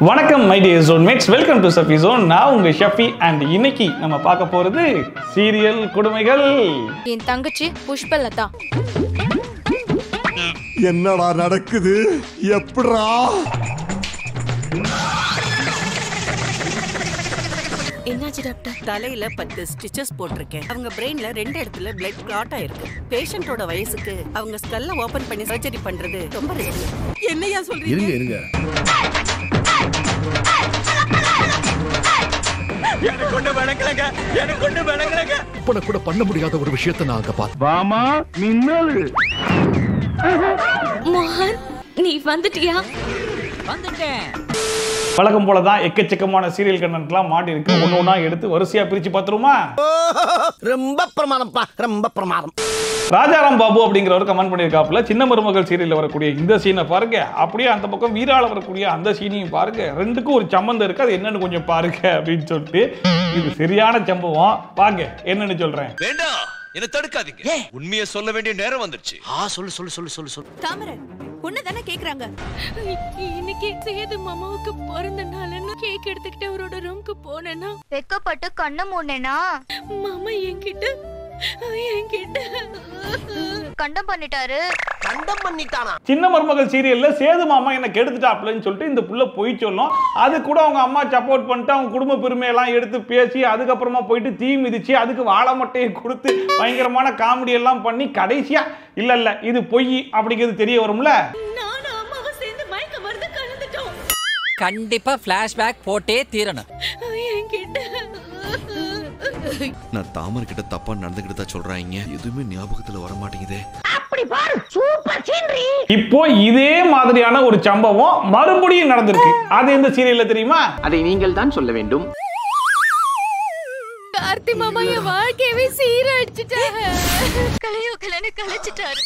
வணக்கம் my dear zone mates, welcome to Shafi Zone. நான் உங்க ஷஃபி அண்ட் இன்னைக்கு நம்ம பார்க்க போறது சீரியல் கொடுமைகள். என் தங்கச்சி புஷ்பலதா. என்னடா நடக்குது? எப்படா? என்னாச்சு டாக்டர்? தலையில 10 ஸ்டிச்சஸ் போட்டிருக்கேன். அவங்க பிரெயின்ல 2 இடத்துல பிளட் கிளாட் ஆயிருக்கு. பேஷண்டோட வயசுக்கு அவங்க ஸ்கல்ல ஓபன் பண்ணி சர்ஜரி பண்றது ரொம்ப ரிஸ்க். என்னையா சொல்றீங்க? இருங்க. எனக்கு கொண்டு வணங்கலங்க. இப்ப கூட பண்ண முடியாத ஒரு விஷயத்தை நான் அங்க பார்த்தேன். வாமா மின்னல். மோகன், நீ வந்துட்டியா? வந்துட்டேன். வழக்கம் போல தான் எக்கச்சக்கமான சீரியல் கண்டென்ட்லாம் மாட்டி இருக்கு. ஒன்னொன்னா எடுத்து வரிசையா பிரிச்சு பார்த்துருமா? ரொம்ப பிரமாதம்ப்பா, ரொம்ப பிரமாதம். ராஜாராம் பாபு அப்படிங்கிறவர் கமெண்ட் பண்ணியிருக்காப்புல, சின்ன மருமகள் சீரியல்ல வரக்கூடிய இந்த சீனை பாருங்க, அப்படியே அந்த பக்கம் வீரால வரக்கூடிய அந்த சீனையும் பாருங்க, ரெண்டுக்கும் ஒரு சம்பந்தம் இருக்கு, அது என்னன்னு கொஞ்சம் பாருங்க அப்படின்னு சொல்லிட்டு. இது சரியான சம்பவம், வாங்க என்னன்னு சொல்றேன். வேண்டாம், என்ன தடுக்காதீங்க. உண்மையை சொல்ல வேண்டிய நேரம் வந்துருச்சு. சொல்லு. தாமரன், உன்னதானே கேக்குறாங்க. இன்னைக்கு சேது மாமாவுக்கு பிறந்த நாள்னு கேக் எடுத்துக்கிட்டு அவரோட ரூமுக்கு போனேன்னா வெக்கப்பட்டு கண்ண மூடனேனா மாமா என்கிட்ட கண்டம் பண்ணிட்டாரு. கண்டம் பண்ணிட்டானா? சின்ன மருமகள் சீரியல்ல சேது மாமா என்ன கெடுத்துட்டாப்லன்னு சொல்லிட்டு இந்த புள்ள போய் சொல்லும். அது கூட அவங்க அம்மா சப்போர்ட் பண்ணிட்டு அவங்க குடும்ப பெருமையெல்லாம் எடுத்து பேசி அதுக்கப்புறமா போயிட்டு தீ மிதிச்சு அதுக்கு வாழை மட்டையை கொடுத்து பயங்கரமான காமெடி எல்லாம் பண்ணி கடைசியா இல்ல இது பொய் அப்படிங்கிறது தெரிய வரும்ல. நானும் அம்மாவை சேர்ந்து மயக்க மருந்து கலந்துட்டோம். கண்டிப்பா பிளாஷ்பேக் போட்டே தீரணும். என்கிட்ட நான் தாமர் கிட்ட தப்பா நடந்துக்கிட்டு தான் சொல்றாங்க. எதுவுமே ஞாபகத்துல வர மாட்டேங்குதே. இப்போ இதே மாதிரியான ஒரு சம்பவம் மறுபடியும் நடந்திருக்கு. அது எந்த சீரியல்ல தெரியுமா? அதை நீங்கள் தான் சொல்ல வேண்டும். கார்த்தி மாமா என் வாழ்க்கையவே சீரழிச்சிட்டாங்க. கலையோக்கலன்னு கலைச்சிட்டாரு.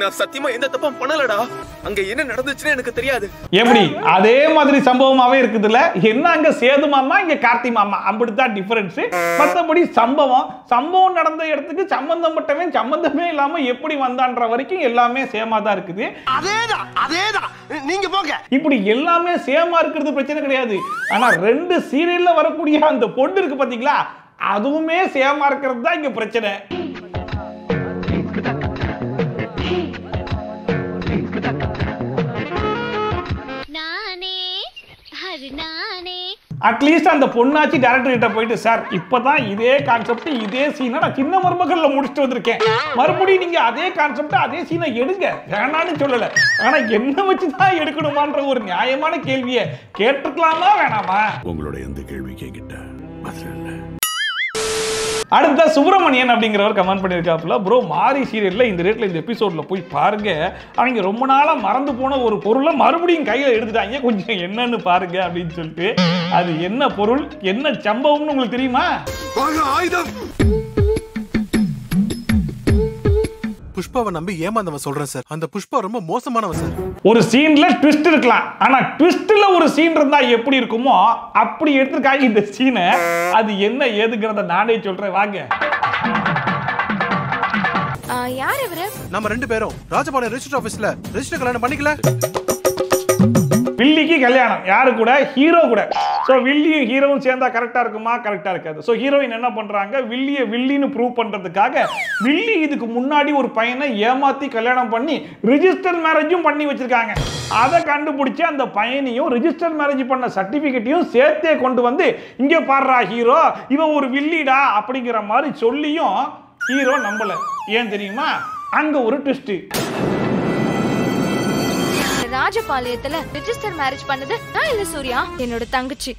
நான் சத்தியமா எந்த தப்பும் பண்ணலடா. அங்க என்ன நடந்துச்சுன்னு எனக்கு தெரியாது. எப்படி அதே மாதிரி சம்பவமாவே இருக்குதுல்ல. என்ன அங்க சேது மாமா, இங்க கார்த்தி மாமா, அப்படித்தான் டிஃபரன்ஸ். மற்றபடி சம்பவம் நடந்த இடத்துக்கு சம்பந்தப்பட்டவன் சம்பந்தமே இல்லாம எப்படி வந்தான்ற வரைக்கும் எல்லாமே சேமா தான் இருக்குது. அதேதான். நீங்க போங்க. இப்படி எல்லாமே சேமா இருக்கிறது பிரச்சனை கிடையாது. ஆனா 2 சீரியல்ல வரக்கூடிய அந்த பொண்ணு இருக்கு பாத்தீங்களா, அதுவுமே சேமா இருக்கிறது தான் இங்க பிரச்சனை. அட்லீஸ்ட் அந்த பொண்ணாச்சி டைரக்டர் கிட்ட போயிட்டு, சார் இப்பதான் இதே கான்செப்ட் இதே சீனை நான் சின்ன மருமகள்ல முடிச்சுட்டு வந்திருக்கேன், மறுபடியும் நீங்க அதே கான்செப்ட் அதே சீனை எடுங்க, வேணான்னு சொல்லல. ஆனா என்ன வச்சுதான் எடுக்கணுமான்ற ஒரு நியாயமான கேள்வியை கேட்டுக்கலாமா வேணாமா? உங்களுடைய எந்த கேள்வி கேட்கிட்ட பதில் இல்ல. அடுத்த சுப்பிரமணியன் அப்படிங்கிறவர் கமெண்ட் பண்ணியிருக்காப்புல, ப்ரோ மாரி சீரியல்ல இந்த ரேட்ல இந்த எபிசோட்ல போய் பாருங்க, அவங்க ரொம்ப நாளா மறந்து போன ஒரு பொருளை மறுபடியும் கையில எடுத்துட்டாங்க, கொஞ்சம் என்னன்னு பாருங்க அப்படின்னு சொல்லிட்டு. அது என்ன பொருள் என்ன சம்பவம்னு உங்களுக்கு தெரியுமா? ஆயுதம். புஷ்பாவை நம்பி ஏமாந்தவன் சொல்றேன் சார். அந்த புஷ்பா ரொம்ப மோசமானவன் சார். ஒரு சீன்ல ட்விஸ்ட் இருக்கலாம், ஆனா ட்விஸ்ட்ல ஒரு சீன் இருந்தா எப்படி இருக்குமோ அப்படி எடுத்துருக்காங்க இந்த சீனை. அது என்ன ஏதுங்கிறத நானே சொல்றேன், வாங்க. யார் இவரு? நம்ம 2 பேரும் ராஜபாளையம் ரெஜிஸ்டர் ஆபீஸ்ல ரெஜிஸ்டர் கல்யாணம் பண்ணிக்கல. வில்லிக்கு கல்யாணம் யாரு கூட? ஹீரோ கூட. சோ வில்லியும் ஹீரோவும் சேர்ந்தா கரெக்டா இருக்குமா? கரெக்டா இருக்காது. சோ ஹீரோயின் என்ன பண்றாங்க, வில்லியை வில்லின்னு ப்ரூவ் பண்றதுக்காக வில்லி இதுக்கு முன்னாடி ஒரு பையனை ஏமாத்தி கல்யாணம் பண்ணி ரிஜிஸ்டர் மேரேஜும் பண்ணி வச்சிருக்காங்க. அதை கண்டுபிடிச்சு அந்த பையனையும் ரிஜிஸ்டர் மேரேஜ் பண்ண சர்டிபிகேட்டையும் சேர்த்தே கொண்டு வந்து இங்க பாடுறா ஹீரோ இவன் ஒரு வில்லிடா அப்படிங்கிற மாதிரி சொல்லியும் ஹீரோ நம்பல. ஏன் தெரியுமா? அங்க ஒரு ட்விஸ்ட். ராஜபாளையத்துல ரெஜிஸ்டர் மேரேஜ் பண்ணது நான் இல்ல சூர்யா, என்னோட தங்கச்சி.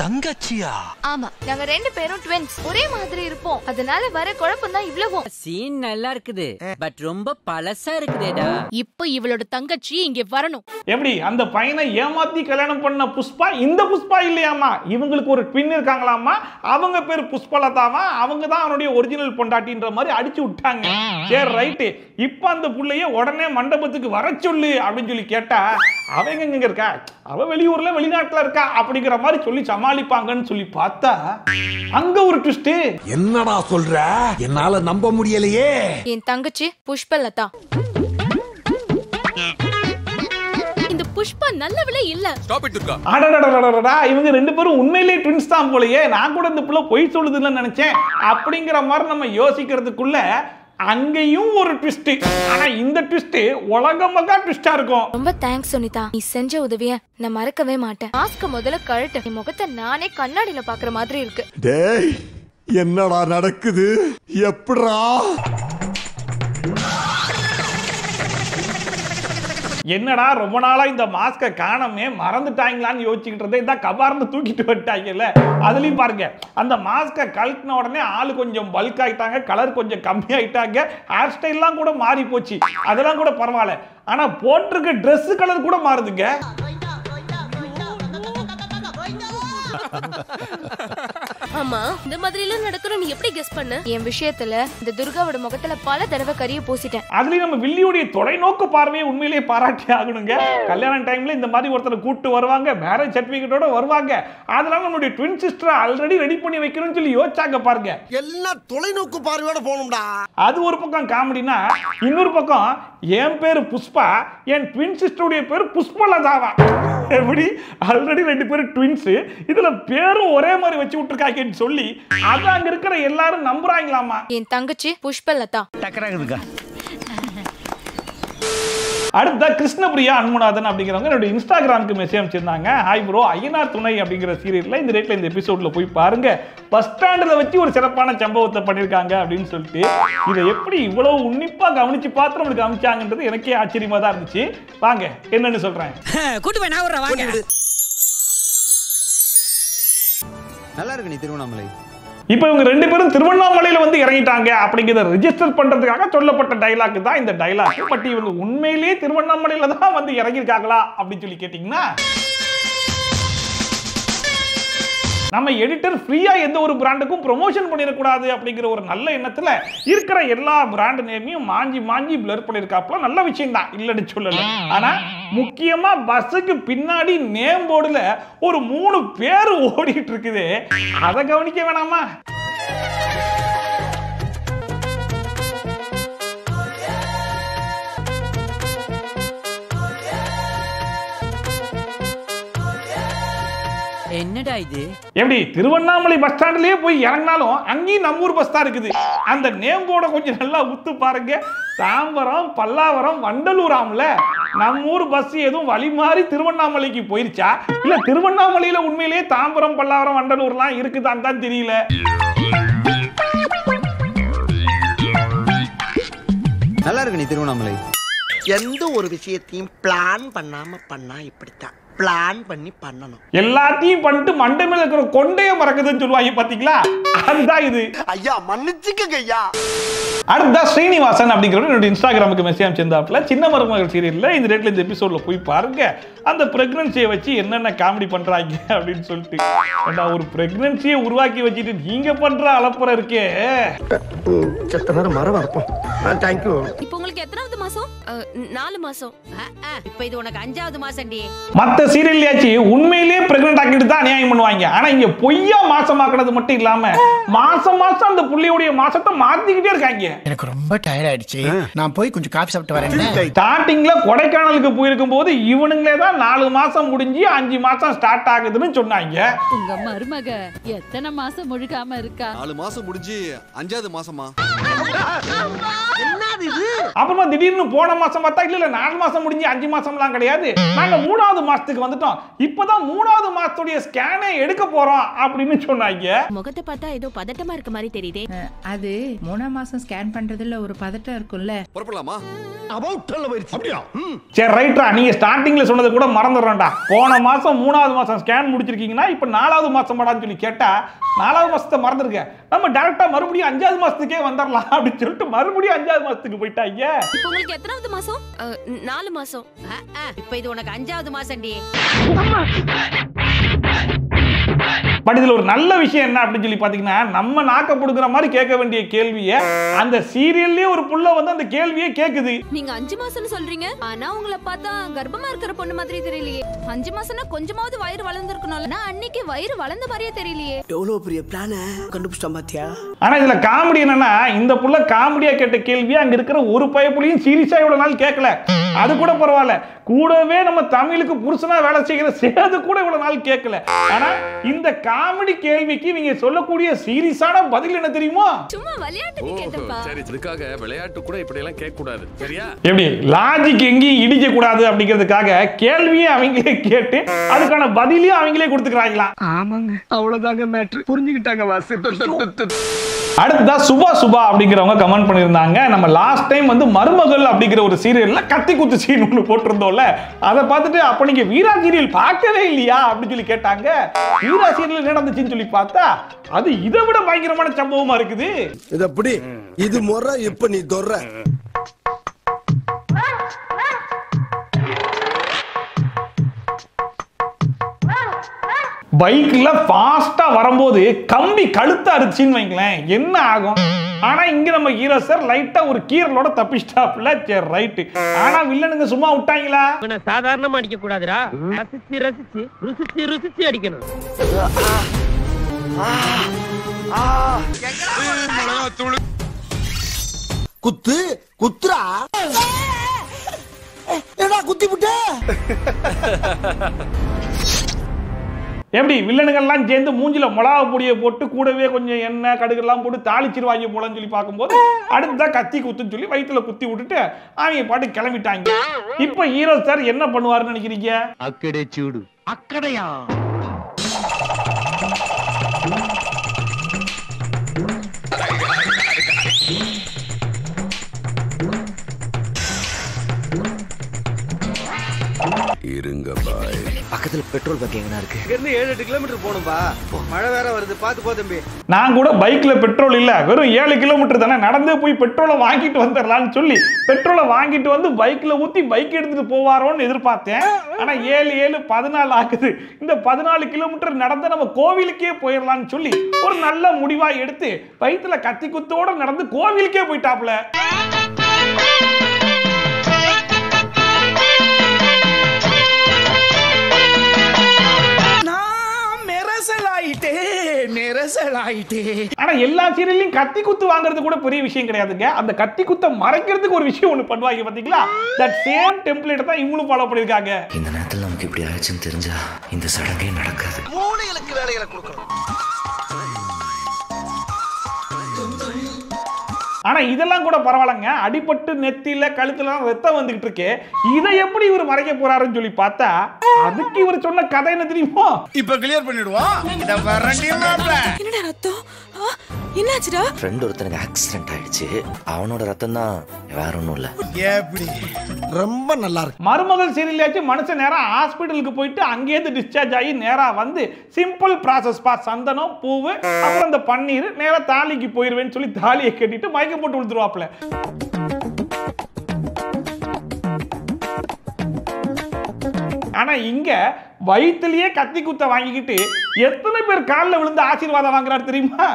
தங்கச்சியா? ஆமா, நாங்க 2 பேரும் ட்வின்ஸ், ஒரே மாதிரி இருப்போம். அதனால வர குழப்பம் தான் இவ்வளவும். சீன் நல்லா இருக்குது, பட் ரொம்ப பழசா இருக்குதேடா. இப்போ இவளோட தங்கச்சி இங்க வரணும். எப்படி அந்த பையனை ஏமாத்தி கல்யாணம் பண்ண புஷ்பா இந்த புஷ்பா இல்லையாமா, இவங்களுக்கு ஒரு ட்வின் இருக்காங்களாமா, அவங்க பேர் புஷ்பலதாமா, அவங்க தான் அவனுடைய ஒரிஜினல் பொண்டாட்டின்ற மாதிரி அடிச்சு விட்டாங்க. சரி ரைட்டு, இப்போ அந்த புள்ளைய உடனே மண்டபத்துக்கு வர சொல்லு அப்படின்னு சொல்லி கேட்டா, அவங்க எங்க இருக்கா, அவ வெளியூர்ல வெளிநாட்டுல இருக்கா அப்படிங்கிற மாதிரி சொல்லி சமாளிப்பாங்கன்னு சொல்லி பார்த்தா அங்க ஒரு ட்விஸ்ட். என்னடா சொல்ற? என்னால நம்ப முடியலையே. என் தங்கச்சி புஷ்பலதா. புஷ்பா நல்லவளே இல்ல. Stop it Durga. அடடடடடடா, இவங்க ரெண்டு பேரும் உண்மையிலேயே ட்வின்ஸ் தான் போலயே. நான் கூட இந்த புள்ள பொய் சொல்லுதுன்னு நினைச்சேன். அப்படிங்கிற மாதிரி நம்ம யோசிக்கிறதுக்குள்ள அங்கேயும் ஒரு ட்விஸ்ட். ஆனா இந்த ட்விஸ்ட் உலகமகா ட்விஸ்டா இருக்கும். ரொம்ப தேங்க்ஸ் சுனிதா, நீ செஞ்ச உதவிய நான் மறக்கவே மாட்டேன். மாஸ்க முதல்ல கழட்டு. நீ முகத்தை நானே கண்ணாடியில பாக்குற மாதிரி இருக்கு. டேய் என்னடா நடக்குது? எப்படா? என்னடா ரொம்ப நாளா இந்த மாஸ்க காணமே, மறந்துட்டாங்களான்னு யோசிச்சுக்கிட்டு இருந்தேன். இந்த கபார்ந்து தூக்கிட்டு வந்துட்டாங்கல்ல. அதுலயும் பாருங்க, அந்த மாஸ்க கழட்டின உடனே ஆளு கொஞ்சம் பல்க் ஆயிட்டாங்க, கலர் கொஞ்சம் கம்மி ஆயிட்டாங்க, ஹேர் ஸ்டைல்லாம் கூட மாறி போச்சு. அதெல்லாம் கூட பரவாயில்ல. ஆனா போட்டிருக்க Dress கலர் கூட மாறுதுங்க. ஆமா, இந்த மாதிரி எல்லாம் நடக்குற நீ எப்படி கெஸ் பண்ண? என் விஷயத்துல இந்த துர்காவோட முகத்துல பல தடவை கரிய பூசிட்டேன். அதுலயும் நம்ம வில்லியோடைய தொலைநோக்கு பார்வையை உண்மையிலேயே பாராட்டி ஆகணுங்க. கல்யாண டைம்ல இந்த மாதிரி ஒருத்தரை கூட்டு வருவாங்க, மேரேஜ் சர்டிபிகேட்டோட வருவாங்க. அதெல்லாம் நம்மளுடைய ட்வின் சிஸ்டர் ஆல்ரெடி ரெடி பண்ணி வைக்கணும்னு சொல்லி யோசிச்சாங்க பாருங்க. எல்லாம் தொலைநோக்கு பார்வையோட போகணும்டா. அது ஒரு பக்கம் காமெடினா, இன்னொரு பக்கம் என் பேரு புஷ்பா, என் ட்வின் சிஸ்டருடைய பேரு புஷ்பலதாவா. எப்படி ஆல்ரெடி ரெண்டு பேரும் ட்வின்ஸ், இதுல பேரும் ஒரே மாதிரி வச்சு விட்டுருக்காங்கன்னு சொல்லி அது அங்க இருக்கிற எல்லாரும் நம்புறாங்களாமா. என் தங்கச்சி புஷ்பலதா. அடுத்த கிருஷ்ணபிரியா அன்முநாதன் அப்படிங்கிறவங்க என்னோட இன்ஸ்டாகிராமுக்கு மெசேஜ் அனுப்பிச்சிருந்தாங்க. ஹாய் ப்ரோ, ஐயனார் துணை அப்படிங்கிற சீரியல்ல இந்த ரேட்ல இந்த எபிசோட்ல போய் பாருங்க, பஸ் ஸ்டாண்ட்ல வச்சு ஒரு சிறப்பான சம்பவத்தை பண்ணிருக்காங்க அப்படின்னு சொல்லிட்டு இதை எப்படி இவ்வளவு உன்னிப்பா கவனிச்சு பார்த்து நம்மளுக்கு அமைச்சாங்கன்றது எனக்கே ஆச்சரியமா தான் இருந்துச்சு. வாங்க என்னன்னு சொல்றேன். நல்லா இருக்கு நீ திருவண்ணாமலை. இப்போ இவங்க ரெண்டு பேரும் திருவண்ணாமலையில வந்து இறங்கிட்டாங்க அப்படிங்கிறத ரெஜிஸ்டர் பண்றதுக்காக சொல்லப்பட்ட டைலாக் தான் இந்த டைலாக். பட் இவங்க உண்மையிலேயே திருவண்ணாமலையில தான் வந்து இறங்கியிருக்காங்களா அப்படின்னு சொல்லி கேட்டீங்கன்னா, நம்ம எடிட்டர் ஃப்ரீயா எந்த ஒரு பிராண்டுக்கும் ப்ரொமோஷன் பண்ணிடக்கூடாது அப்படிங்கிற ஒரு நல்ல எண்ணத்துல இருக்கிற எல்லா பிராண்ட் நேமையும் மாஞ்சி மாஞ்சி பிளர் பண்ணிருக்காப்ல. நல்ல விஷயம் தான், இல்லன்னு சொல்லல. ஆனா முக்கியமா பஸ்ஸுக்கு பின்னாடி நேம் போர்டுல ஒரு 3 பேர் ஓடிட்டு இருக்குது. அதை கவனிக்க வேணாமா? என்னடா இது? எப்படி திருவண்ணாமலை பஸ் ஸ்டாண்ட்லயே போய் இறங்கினாலும் அங்கேயும் நம்ம ஊர் பஸ் தான் இருக்குது. அந்த நேம் போர்டை கொஞ்சம் நல்லா உத்து பாருங்க. தாம்பரம், பல்லாவரம், வண்டலூராம்ல. நம்ம ஊர் பஸ் எதுவும் வழி மாறி திருவண்ணாமலைக்கு போயிருச்சா, இல்ல திருவண்ணாமலையில உண்மையிலேயே தாம்பரம், பல்லாவரம், வண்டலூர்லாம் இருக்குதான்னு தான் தெரியல. நல்லா இருக்கு நீ திருவண்ணாமலை. எந்த ஒரு விஷயத்தையும் பிளான் பண்ணாம பண்ணா இப்படித்தான். பிளான் பண்ணி பண்ணணும். எல்லாத்தையும் பண்ணிட்டு மண்டை மேல இருக்கிற கொண்டைய மறக்குதுன்னு சொல்லுவாங்க பாத்தீங்களா, அதுதான் இது. ஐயா மன்னிச்சுக்கங்க ஐயா. அடுத்த ஸ்ரீனிவாசன் அப்படிங்கிறவர் என்னோட இன்ஸ்டாகிராமுக்கு மெசேஜ் அனுப்பிச்சிருந்தாப்புல, சின்ன மருமகள் சீரியல்ல இந்த ரேட்ல இந்த எபிசோட்ல போய் பாருங்க, அந்த பிரெக்னன்சியை வச்சு என்னென்ன காமெடி பண்றாங்க அப்படின்னு சொல்லிட்டு. ஒரு பிரெக்னன்சியை உருவாக்கி வச்சுட்டு நீங்க பண்ற அலப்புற இருக்கே. செத்த நேரம் மரம் வரப்போம். தேங்க்யூ. இப்போ உங்களுக்கு எத்தனாவது மாசம்? 4 மாசம். இப்போ இது உனக்கு 5வது மாசம்டி. மத்த சீரியல்லையாச்சு உண்மையிலேயே பிரெக்னன்ட் ஆக்கிட்டு தான் அநியாயம் பண்ணுவாங்க. ஆனா இங்க பொய்யா மாசமாக்குறது மட்டும் இல்லாம மாசம் மாசம் அந்த புள்ளியோடைய மாசத்தை மாத்திக்கிட்டே இருக்காங்க. எனக்கு ரொம்ப டயர்ட் ஆயிடுச்சு, நான் போய் கொஞ்சம் காபி சாப்பிட்டு வரேன். ஸ்டார்டிங்ல கொடைக்கானலுக்கு போயிருக்கும் போது இவனுங்களே தான் 4 மாசம் முடிஞ்சு 5 மாசம் ஸ்டார்ட் ஆகுதுன்னு சொன்னாங்க. உங்க மருமக எத்தனை மாசம் முழுகாம இருக்கா? 4 மாசம் முடிஞ்சு 5வது மாசமா? அப்புறமா திடீர்னு போன மாசம் பார்த்தா இல்ல 4 மாசம் முடிஞ்சு 5 மாசம்லாம் கிடையாது, நாங்க 3வது மாசத்துக்கு வந்துட்டோம், இப்பதான் 3வது மாசத்துடைய ஸ்கேனை எடுக்க போறோம் அப்படின்னு சொன்னாங்க. முகத்தை பார்த்தா ஏதோ பதட்டமா இருக்க மாதிரி தெரியுதே. அது 3ஆம் மாசம் ஸ்கேன் பண்றதுல ஒரு பதட்டம் இருக்கும்ல. புறப்படலாமா? சரி ரைட்டா, நீங்க ஸ்டார்டிங்ல சொன்னது கூட மறந்துடுறோம்டா. போன மாசம் 3வது மாசம் ஸ்கேன் முடிச்சிருக்கீங்கன்னா இப்ப 4வது மாசம் படான்னு சொல்லி கேட்டா 4வது மாசத்தை மறந்துருக்க, நம்ம டைரக்டா மறுபடியும் 5வது மாசத்துக்கே வந்துடலாம் அப்படின்னு சொல்லிட்டு மறுபடியும் 5வது மாசத்துக்கு போயிட்டாங்க. இப்போ உங்களுக்கு எத்தனாவது மாசம்? 4 மாசம். இப்போ இது உனக்கு 5வது மாசம்டி. பட் இதுல ஒரு நல்ல விஷயம் என்ன அப்படின்னு சொல்லி பாத்தீங்கன்னா, நம்ம நாக்க புடுங்குற மாதிரி கேட்க வேண்டிய கேள்வியை அந்த சீரியல்லயே ஒரு புள்ள வந்து அந்த கேள்வியை கேக்குது. நீங்க 5 மாசம்னு சொல்றீங்க, ஆனா உங்களை பார்த்தா கர்ப்பமா இருக்கிற பொண்ணு மாதிரி தெரியலையே. 5 மாசம்னா கொஞ்சமாவது வயிறு வளர்ந்துருக்கணும்ல, நான் அன்னைக்கு வயிறு வளர்ந்த மாதிரியே தெரியலையே. எவ்வளவு பெரிய பிளான கண்டுபிடிச்சா பாத்தியா? ஆனா இதுல காமெடி என்னன்னா, இந்த புள்ள காமெடியா கேட்ட கேள்வியா அங்க இருக்கிற ஒரு பயப்புலையும் சீரியஸா இவ்வளவு நாள் கேட்கல. அது கூட பரவாயில்ல, கூடவே நம்ம தமிழுக்கு புருஷனா வேலை செய்கிற சேது கூட இவ்வளவு நாள் கேட்கல. ஆனா இந்த காமெடி கேள்விக்கு நீங்க சொல்லக்கூடிய சீரியஸான பதில் என்ன தெரியுமா? சும்மா விளையாட்டுக்கு கேட்டப்பா. சரி, இதுக்காக விளையாட்டு கூட இப்படி எல்லாம் கேட்க கூடாது, சரியா? எப்படி லாஜிக் எங்கேயும் இடிக்க கூடாது அப்படிங்கிறதுக்காக கேள்வியை அவங்களே கேட்டு அதுக்கான பதிலையும் அவங்களே கொடுத்துக்கிறாங்களா? ஆமாங்க, அவ்வளவுதாங்க மேட்ரு. புரிஞ்சுக்கிட்டாங்க வாசு. அடுத்ததா சுபா அப்படிங்கிறவங்க கமெண்ட் பண்ணியிருந்தாங்க. நம்ம லாஸ்ட் டைம் வந்து மருமகள் அப்படிங்கிற ஒரு சீரியல்ல கத்தி குத்து சீன் ஒன்று போட்டிருந்தோம்ல, அதை பார்த்துட்டு அப்ப நீங்க வீரா சீரியல் பார்க்கவே இல்லையா அப்படின்னு சொல்லி கேட்டாங்க. வீரா சீரியல் என்ன நடந்துச்சுன்னு சொல்லி பார்த்தா அது இதை விட பயங்கரமான சம்பவமா இருக்குது. இது அப்படி இது முறை இப்ப நீ தொர்ற. பைக்ல ஃபாஸ்டா வரும்போது கம்பி கழுத்து அறுச்சின்னு வைங்களேன், என்ன ஆகும்? ஆனா இங்க நம்ம ஹீரோ சார் லைட்டா ஒரு கீரலோட தப்பிச்சிட்டாப்ல. சரி ரைட். ஆனா வில்லனுங்க சும்மா விட்டாங்களா? சாதாரணமா அடிக்க கூடாதுடா, ரசிச்சு ரசிச்சு ருசிச்சு ருசிச்சு அடிக்கணும். குத்து குத்துரா ஏடா குத்தி புட்ட. எப்படி வில்லனுங்கள்லாம் சேர்ந்து மூஞ்சில மிளகா பொடியை போட்டு கூடவே கொஞ்சம் எண்ணெய் கடுகெல்லாம் போட்டு தாளிச்சிருவாங்க போலன்னு சொல்லி பார்க்கும்போது அடுத்ததா கத்தி குத்துன்னு சொல்லி வயிற்றுல குத்தி விட்டுட்டு அவங்க பாட்டு கிளம்பிட்டாங்க. இப்ப ஹீரோ சார் என்ன பண்ணுவாருன்னு நினைக்கிறீங்க? அக்கடே சூடு. அக்கடையா? இருங்க பாய். பக்கத்துல பெட்ரோல் பங்க் எங்கனா இருக்கு? இங்க 7-8 கிலோமீட்டர் போணும்பா. மழை வேற வருது, பாத்து போ தம்பி. நான் கூட பைக்ல பெட்ரோல் இல்ல, வெறும் 7 கிலோமீட்டர் தானே, நடந்தே போய் பெட்ரோலை வாங்கிட்டு வந்துடலாம்னு சொல்லி பெட்ரோலை வாங்கிட்டு வந்து பைக்ல ஊத்தி பைக் எடுத்துட்டு போவாரோன்னு எதிர்பார்த்தேன். ஆனா 7 14 ஆகுது. இந்த 14 கிலோமீட்டர் நடந்து நம்ம கோவிலுக்கே போயிடலாம்னு சொல்லி ஒரு நல்ல முடிவா எடுத்து வயிற்றுல கத்தி குத்தோட நடந்து கோவிலுக்கே போயிட்டாப்ல. ஆனா எல்லா சீரியல்லையும் கத்தி குத்து வாங்குறது கூட பெரிய விஷயம் கிடையாதுங்க. அந்த கத்தி குத்த மறைக்கிறதுக்கு ஒரு விஷயம் ஒண்ணு பண்ணுவாங்க பாத்தீங்களா? தட் சேம் டெம்ப்ளேட் தான் இவங்களும் ஃபாலோ பண்ணிருக்காங்க. இந்த நேரத்துல நமக்கு இப்படி ஆச்சுன்னு தெரிஞ்சா இந்த சடங்கே நடக்காது. மூளைகளுக்கு வேலைகளை கொடுக்கணும். ஆனா இதெல்லாம் கூட பரவாயில்லைங்க, அடிபட்டு நெத்தியில கழுத்துல ரத்தம் வந்துகிட்டு இருக்கு, இதை எப்படி இவர் மறைக்க போறாருன்னு சொல்லி பார்த்தா அதுக்கு இவர் சொன்ன கதை என்ன தெரியுமா? இப்ப கிளியர் பண்ணிடுவோம். என்னடா ரத்தம்? என்னாச்சுடா? ஃப்ரெண்ட் ஒருத்தனுக்கு ஆக்சிடென்ட் ஆயிடுச்சு, அவனோட ரத்தம் தான், வேற ஒண்ணும் இல்ல. எப்படி ரொம்ப நல்லா இருக்கு. மருமகள் சீரியலாச்சு மனுஷன் நேரா ஹாஸ்பிட்டலுக்கு போயிட்டு அங்கேயிருந்து டிஸ்சார்ஜ் ஆகி நேரா வந்து சிம்பிள் ப்ராசஸ் பா, சந்தனம் பூவு அப்புறம் இந்த பன்னீர், நேரா தாலிக்கு போயிருவேன்னு சொல்லி தாலியை கட்டிட்டு மயக்கம் போட்டு விழுந்துருவாப்ல. ஆனா இங்க வயிற்றுலயே கத்தி குத்த வாங்கிக்கிட்டு எத்தனை பேர் காலில் விழுந்து ஆசீர்வாதம் வாங்குறாரு தெரியுமா?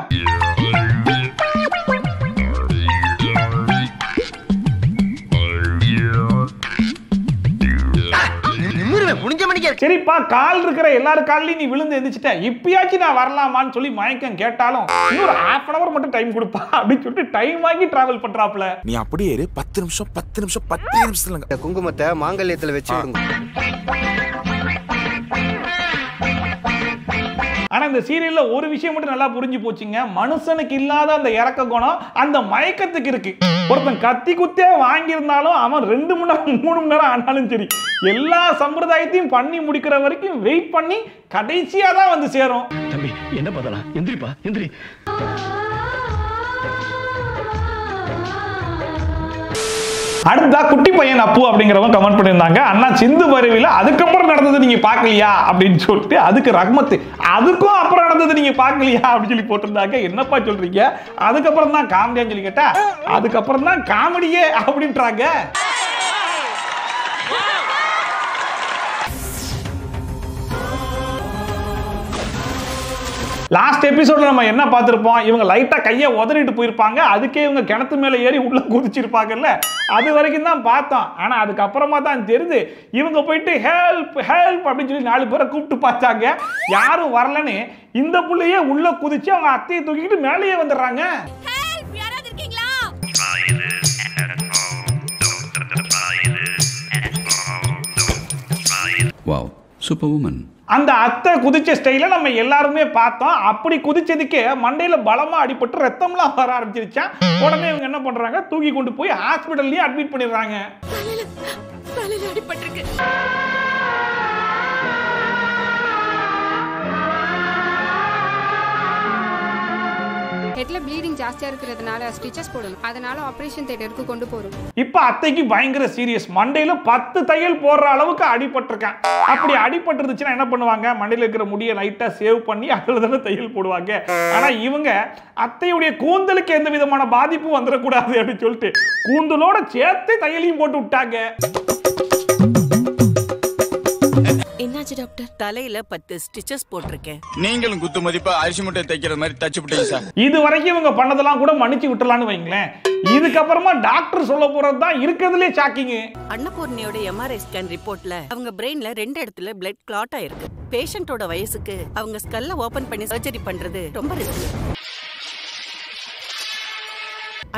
சரிப்பா, கால் இருக்கிற எல்லாரும் காலையும் நீ விழுந்து எந்திரிச்சிட்ட, இப்பயாச்சும் நான் வரலாமான்னு சொல்லி மயக்கம் கேட்டாலும் இன்னொரு 1/2 hour மட்டும் டைம் கொடுப்பா அப்படின்னு சொல்லிட்டு டைம் வாங்கி டிராவல் பண்றாப்ல. நீ அப்படியே 10 நிமிஷம் குங்குமத்தை மாங்கல்யத்துல வச்சு விடுங்க. ஆனா இந்த சீரியல்ல ஒரு விஷயம் மட்டும் நல்லா புரிஞ்சு போச்சுங்க, மனுஷனுக்கு இல்லாத அந்த இறக்க குணம் அந்த மயக்கத்துக்கு இருக்கு. ஒருத்தன் கத்தி குத்தே வாங்கியிருந்தாலும் அவன் 2 மணி நேரம் 3 மணி நேரம் ஆனாலும் சரி, எல்லா சம்பிரதாயத்தையும் பண்ணி முடிக்கிற வரைக்கும் வெயிட் பண்ணி கடைசியா தான் வந்து சேரும். தம்பி என்ன பண்ணலாம்? எந்திரிப்பா, எந்திரி. அடுத்தா குட்டி பையன் அப்பு அப்படிங்கிறவங்க கமெண்ட் பண்ணியிருந்தாங்க. அண்ணா சிந்து பருவில அதுக்கப்புறம் நடந்தது நீங்க பாக்கலையா அப்படின்னு சொல்லிட்டு, அதுக்கு ரஹ்மத் அதுக்கும் அப்புறம் நடந்தது நீங்க பாக்கலையா அப்படின்னு சொல்லி போட்டிருந்தாங்க. என்னப்பா சொல்றீங்க, அதுக்கப்புறம் தான் காமெடியான்னு சொல்லி கேட்டா அதுக்கப்புறம் தான் காமெடியே அப்படின்றாங்க. லாஸ்ட் எபிசோட்ல நம்ம என்ன பார்த்திருப்போம், இவங்க லைட்டா கையை உதறிட்டு போயிருப்பாங்க, அதுக்கே இவங்க கிணத்து மேல ஏறி உள்ள குதிச்சிருப்பாங்கல்ல, அது வரைக்கும் தான் பார்த்தோம். ஆனா அதுக்கப்புறமா தான் தெரியுது இவங்க போயிட்டு ஹெல்ப் ஹெல்ப் அப்படின்னு சொல்லி 4 பேரை கூப்பிட்டு பார்த்தாங்க. யாரும் வரலன்னு இந்த புள்ளையே உள்ள குதிச்சு அவங்க அத்தையை தூக்கிட்டு மேலேயே வந்துடுறாங்க. Wow, super woman. அந்த அத்தை குதிச்ச ஸ்டைல நம்ம எல்லாருமே பார்த்தோம். அப்படி குதிச்சதுக்கு மண்டையில பலமா அடிபட்டு ரத்தம்லாம் வர ஆரம்பிச்சிருச்சான். உடனே இவங்க என்ன பண்றாங்க, தூக்கி கொண்டு போய் ஹாஸ்பிடல்லயே அட்மிட் பண்ணிடுறாங்க. அடிபட்டிருக்கு. ஹெட்ல ப்ளீடிங் ஜாஸ்தியா இருக்கிறதுனால ஸ்டிச்சஸ் போடணும். அதனால ஆபரேஷன் தியேட்டருக்கு கொண்டு போறோம். இப்ப அத்தைக்கு பயங்கர சீரியஸ். மண்டையில 10 தையல் போடுற அளவுக்கு அடிபட்டிருக்கான். அப்படி அடிபட்டுருச்சுன்னா என்ன பண்ணுவாங்க, மண்டையில இருக்கிற முடியை லைட்டா சேவ் பண்ணி அதுல தானே தையல் போடுவாங்க. ஆனா இவங்க அத்தையுடைய கூந்தலுக்கு எந்த விதமான பாதிப்பும் வந்துடக்கூடாது அப்படின்னு சொல்லிட்டு கூந்தலோட சேர்த்து தையலையும் போட்டு விட்டாங்க. என்னாச்சு டாக்டர்? தலையில 10 ஸ்டிச்சஸ் போட்டிருக்கேன். நீங்களும் குத்து மதிப்பா அரிசி முட்டை தைக்கிற மாதிரி தச்சு விட்டீங்க சார். இது வரைக்கும் இவங்க பண்ணதெல்லாம் கூட மன்னிச்சு விட்டுலான்னு வைங்களேன். இதுக்கப்புறமா டாக்டர் சொல்ல போறது தான் இருக்கிறதுலே ஷாக்கிங். அன்னபூர்ணியோட எம்ஆர்ஐ ஸ்கேன் ரிப்போர்ட்ல அவங்க பிரெயின்ல 2 இடத்துல பிளட் கிளாட் ஆயிருக்கு. பேஷண்டோட வயசுக்கு அவங்க ஸ்கல்ல ஓபன் பண்ணி சர்ஜரி பண்றது ரொம்ப ரிஸ்க்.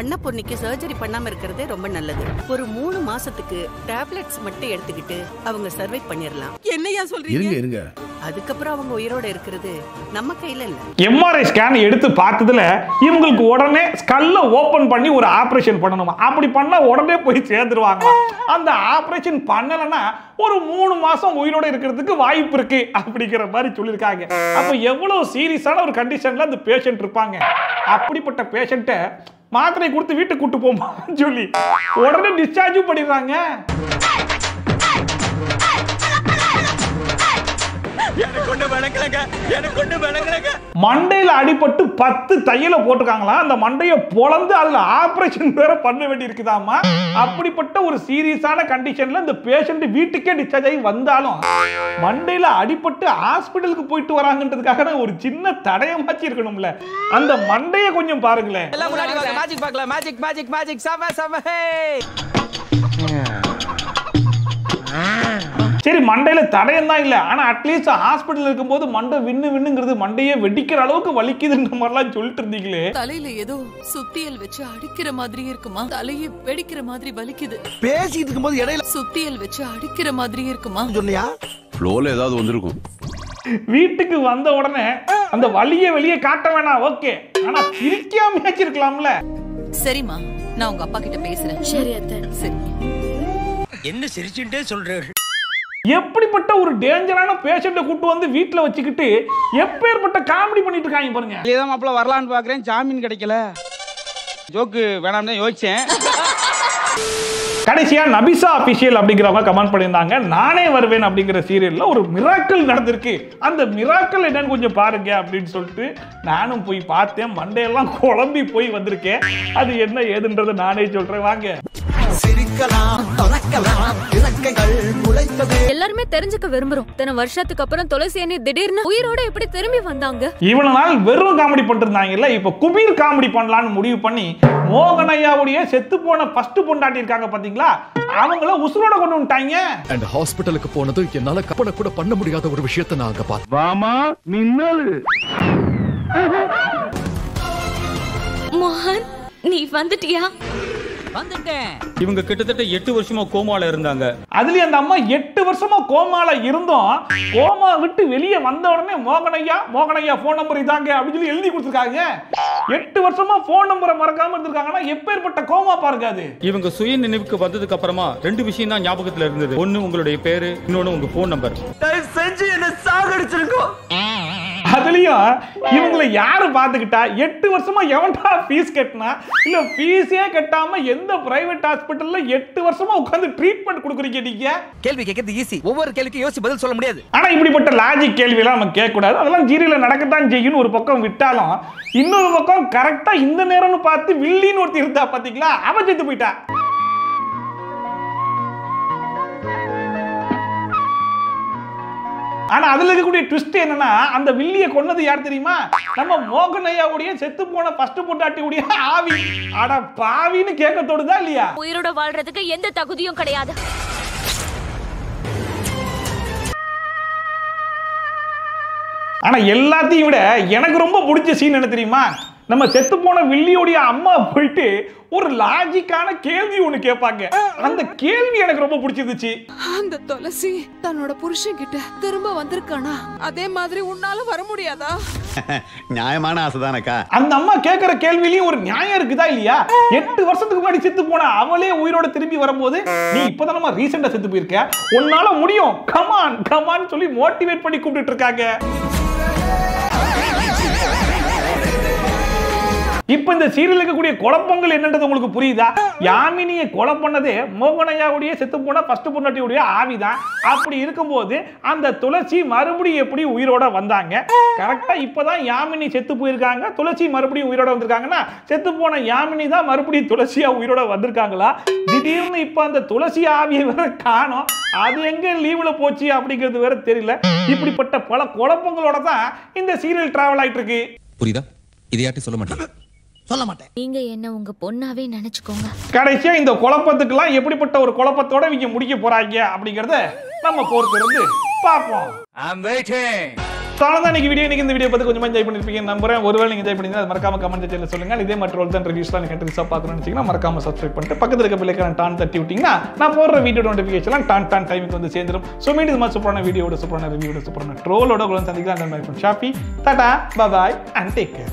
அன்னபூர்ணிக்கு சர்ஜரி பண்ணாம இருக்கிறதே ரொம்ப நல்லது. ஒரு 3 மாசத்துக்கு டேப்லெட்ஸ் மட்டும் எடுத்துக்கிட்டு அவங்க சர்வை பண்ணிரலாம். என்னையா சொல்றீங்க? இருங்க. அதுக்கப்புறம் அவங்க உயிரோட இருக்கிறது நம்ம கையில இல்ல. எம்ஆர்ஐ ஸ்கேன் எடுத்து பார்த்ததுல இவங்களுக்கு உடனே ஸ்கல்ல ஓபன் பண்ணி ஒரு ஆபரேஷன் பண்ணணுமா. அப்படி பண்ணா உடனே போய் சேர்ந்துருவாங்க. அந்த ஆபரேஷன் பண்ணலன்னா ஒரு 3 மாசம் உயிரோட இருக்கிறதுக்கு வாய்ப்பு இருக்கு அப்படிங்கிற மாதிரி சொல்லியிருக்காங்க. அப்ப எவ்வளவு சீரியஸான ஒரு கண்டிஷன்ல அந்த பேஷண்ட் இருப்பாங்க. அப்படிப்பட்ட பேஷண்ட்டை மாத்திரை கொடுத்து வீட்டுக்கு கூட்டு போமா சொல்லி உடனே டிஸ்சார்ஜ் பண்ணிடுறாங்க. மண்டையில அடிபட்டு 10 தையல போட்டுருக்காங்களா. அந்த மண்டையை பொளந்து அதுல ஆபரேஷன் வேற பண்ண வேண்டி இருக்குதாமா. அப்படிப்பட்ட ஒரு சீரியஸான கண்டிஷன்ல இந்த பேஷண்ட் வீட்டுக்கே டிஸ்சார்ஜ் ஆகி வந்தாலும் மண்டையில அடிபட்டு ஹாஸ்பிடலுக்கு போயிட்டு வராங்கன்றதுக்காக ஒரு சின்ன தடயமாச்சு இருக்கணும்ல. அந்த மண்டையை கொஞ்சம் பாருங்களேன். மேஜிக் பார்க்கலாம். மேஜிக் மேஜிக் மேஜிக் சம சம. சரி, மண்டையில தடயம் தான் இல்ல, ஆனா அட்லீஸ்ட் ஹாஸ்பிடல் இருக்கும்போது மண்டை விண்ணுங்கிறது மண்டையே வெடிக்கிற அளவுக்கு வலிக்குதுன்ற மாதிரிலாம் சொல்லிட்டு இருந்தீங்களே. தலையில ஏதோ சுத்தியல் வச்சு அடிக்கிற மாதிரி இருக்குமா? தலையை வெடிக்கிற மாதிரி வலிக்குது. பேசிட்டு இருக்கும்போது இடையில சுத்தியல் வச்சு அடிக்கிற மாதிரி இருக்குமா சொன்னியா? ஃப்ளோல ஏதாவது வந்திருக்கும். வீட்டுக்கு வந்த உடனே அந்த வலியை வெளியே காட்ட வேணாம், ஓகே, ஆனா சிரிக்காம இருக்கலாம்ல. சரிம்மா, நான் உங்க அப்பா கிட்ட பேசுறேன். சரி அத்தை. சரி. என்ன சிரிச்சுட்டே சொல்றேன்? எப்படிப்பட்ட ஒரு டேஞ்சரான பேஷண்ட்டை கூட்டு வந்து வீட்டுல வச்சுக்கிட்டு எப்பேற்பட்ட காமெடி பண்ணிட்டு இருக்காங்க பாருங்க. இதே மாப்பிள்ள வரலான்னு பாக்குறேன், ஜாமீன் கிடைக்கல. ஜோக்கு வேணாம்னு யோசிச்சேன். கடைசியா நபிசா அபிஷியல் அப்படிங்கிறவங்க கமெண்ட் பண்ணியிருந்தாங்க, நானே வருவேன் அப்படிங்கிற சீரியல்ல ஒரு மிராக்கிள் நடந்திருக்கு, அந்த மிராக்கிள் என்னன்னு கொஞ்சம் பாருங்க அப்படின்னு சொல்லிட்டு நானும் போய் பார்த்தேன். மண்டையெல்லாம் குழம்பி போய் வந்திருக்கேன். அது என்ன ஏதுன்றதை நானே சொல்றேன், வாங்க. எல்லாருமே தெரிஞ்சுக்க விரும்புறோம், இத்தனை வருஷத்துக்கு அப்புறம் துளசி அண்ணி திடீர்னு உயிரோட எப்படி திரும்பி வந்தாங்க? இவ்வளவு நாள் வெறும் காமெடி பண்ணிட்டு இருந்தாங்கல்ல, இப்ப குபீர் காமெடி பண்ணலாம்னு முடிவு பண்ணி மோகனையாவுடைய செத்து போன ஃபர்ஸ்ட் பொண்டாட்டி இருக்காங்க பாத்தீங்களா, அவங்கள உசுரோட கொண்டு வந்துட்டாங்க. அண்ட் ஹாஸ்பிடலுக்கு போனது என்னால கற்பனை கூட பண்ண முடியாத ஒரு விஷயத்தை நான் அங்க பார்த்தேன். வாமா மின்னல். மோகன், நீ வந்துட்டியா? வந்துட்டேன். இவங்க கிட்டத்தட்ட 8 வருஷமா கோமால இருந்தாங்க. அதுலயும் அந்த அம்மா 8 வருஷமா கோமால இருந்தோம், கோமா விட்டு வெளியே வந்த உடனே மோகனையா போன் நம்பர் இதாங்க அப்படின்னு சொல்லி எழுதி கொடுத்துருக்காங்க. 8 வருஷமா போன் நம்பரை மறக்காம இருந்திருக்காங்கன்னா எப்பேற்பட்ட கோமா பாருங்க அது. இவங்க சுய நினைவுக்கு வந்ததுக்கு அப்புறமா 2 விஷயம் தான் ஞாபகத்துல இருந்தது. ஒன்னு உங்களுடைய பேரு, இன்னொன்னு உங்க போன் நம்பர். செஞ்சு என்ன சாகடிச்சிருக்கோம். அதுலயும் இவங்களை யாரு பாத்துக்கிட்டா, 8 வருஷமா எவன்டா ஃபீஸ் கட்டினா, இல்ல ஃபீஸே கட்டாம எந்த பிரைவேட் ஹாஸ்பிடல்ல 8 வருஷமா உட்கார்ந்து ட்ரீட்மெண்ட் கொடுக்குறீங்க நீங்க? கேள்வி கேட்கிறது ஈஸி, ஒவ்வொரு கேள்விக்கு யோசிச்சு பதில் சொல்ல முடியாது. ஆனா இப்படிப்பட்ட லாஜிக் கேள்வி எல்லாம் நம்ம கேட்க கூடாது. அதெல்லாம் ஜீரியில நடக்கத்தான் செய்யும் ஒரு பக்கம் விட்டாலும், இன்னொரு பக்கம் கரெக்டா இந்த நேரம்னு பார்த்து வில்லின்னு ஒருத்தி இருந்தா பாத்தீங்களா, அவ செத்து போயிட்டா. ஆனா அதுல இருக்கக்கூடிய ட்விஸ்ட் என்னன்னா அந்த வில்லியை கொன்னது யார் தெரியுமா? நம்ம மோகன் ஐயாவுடைய செத்து போன ஃபர்ஸ்ட் பொண்டாட்டியுடைய ஆவி. அட பாவின்னு கேட்க தோடுதா இல்லையா? உயிரோட வாழ்றதுக்கு எந்த தகுதியும் கிடையாது. ஆனா எல்லாத்தையும் விட எனக்கு ரொம்ப பிடிச்ச சீன் என்ன தெரியுமா? நம்ம செத்து போன வில்லியோடைய அம்மா போயிட்டு ஒரு லாஜிக்கான கேள்வி ஒண்ணு கேட்பாங்க. அந்த கேள்வி எனக்கு ரொம்ப பிடிச்சிருந்துச்சு. அந்த துளசி தன்னோட புருஷன் கிட்ட திரும்ப வந்திருக்கானா? அதே மாதிரி உன்னால வர முடியாதா? நியாயமான ஆசைதானக்கா. அந்த அம்மா கேட்கிற கேள்வியிலயும் ஒரு நியாயம் இருக்குதா இல்லையா? 8 வருஷத்துக்கு முன்னாடி செத்து போன அவளே உயிரோட திரும்பி வரும்போது நீ இப்பதானமா ரீசெண்டா செத்து போயிருக்க, உன்னால முடியும், கமான் கமான் சொல்லி மோட்டிவேட் பண்ணி கூப்பிட்டு இருக்காங்க. இப்ப இந்த சீரியல் இருக்கக்கூடிய குழப்பங்கள் என்னன்றது உங்களுக்கு புரியுதா? யாமினியை கொலை பண்ணதே மோகனையாவுடைய செத்து போன ஃபர்ஸ்ட் பொண்டாட்டியுடைய ஆவிதான். அப்படி இருக்கும்போது அந்த துளசி மறுபடியும் எப்படி உயிரோட வந்தாங்க? கரெக்டா இப்பதான் யாமினி செத்து போயிருக்காங்க, துளசி மறுபடியும் உயிரோட வந்திருக்காங்கன்னா செத்து போன யாமினி தான் மறுபடியும் துளசியா உயிரோட வந்திருக்காங்களா? திடீர்னு இப்ப அந்த துளசி ஆவியை வேற காணோம், அது எங்க லீவ்ல போச்சு அப்படிங்கிறது வேற தெரியல. இப்படிப்பட்ட பல குழப்பங்களோட தான் இந்த சீரியல் டிராவல் ஆயிட்டு இருக்கு. புரியுதா? இதையாட்டி சொல்ல மாட்டேன். சொல்ல மாட்டேன். நீங்க என்ன உங்க பொண்ணாவே நினைச்சுக்கோங்க. கடைசியா இந்த குழப்பத்துக்கெல்லாம் எப்படிப்பட்ட ஒரு குழப்பத்தோட இவங்க முடிக்க போறாங்க அப்படிங்கறத நம்ம பொறுத்திருந்து பார்ப்போம். இன்னைக்கு வீடியோ இந்த வீடியோ பத்தி கொஞ்சம் என்ஜாய் பண்ணிருப்பீங்க நம்புறேன். ஒருவேளை நீங்க என்ஜாய் பண்ணிருந்தா மறக்காம கமெண்ட் செக்ஷன்ல சொல்லுங்க. இதே மாதிரி ரோல் தான் ரிவ்யூஸ்லாம் நீங்க கண்டிப்பா பார்க்கணும்னு நினைச்சீங்கன்னா மறக்காம சப்ஸ்கிரைப் பண்ணிட்டு பக்கத்துல இருக்க பெல் ஐகானை டான் தட்டி விட்டீங்கன்னா நான் போடுற வீடியோ நோட்டிஃபிகேஷன்லாம் டான் டைமுக்கு வந்து சேர்ந்துரும். சோ மீண்டும் இது மாதிரி சூப்பரான வீடியோட சூப்பரான ரிவ்யூட சூப்பரான ட்ரோலோட உங்களை சந்திக்கலாம். நான் my Shafi. Tata bye bye and take care.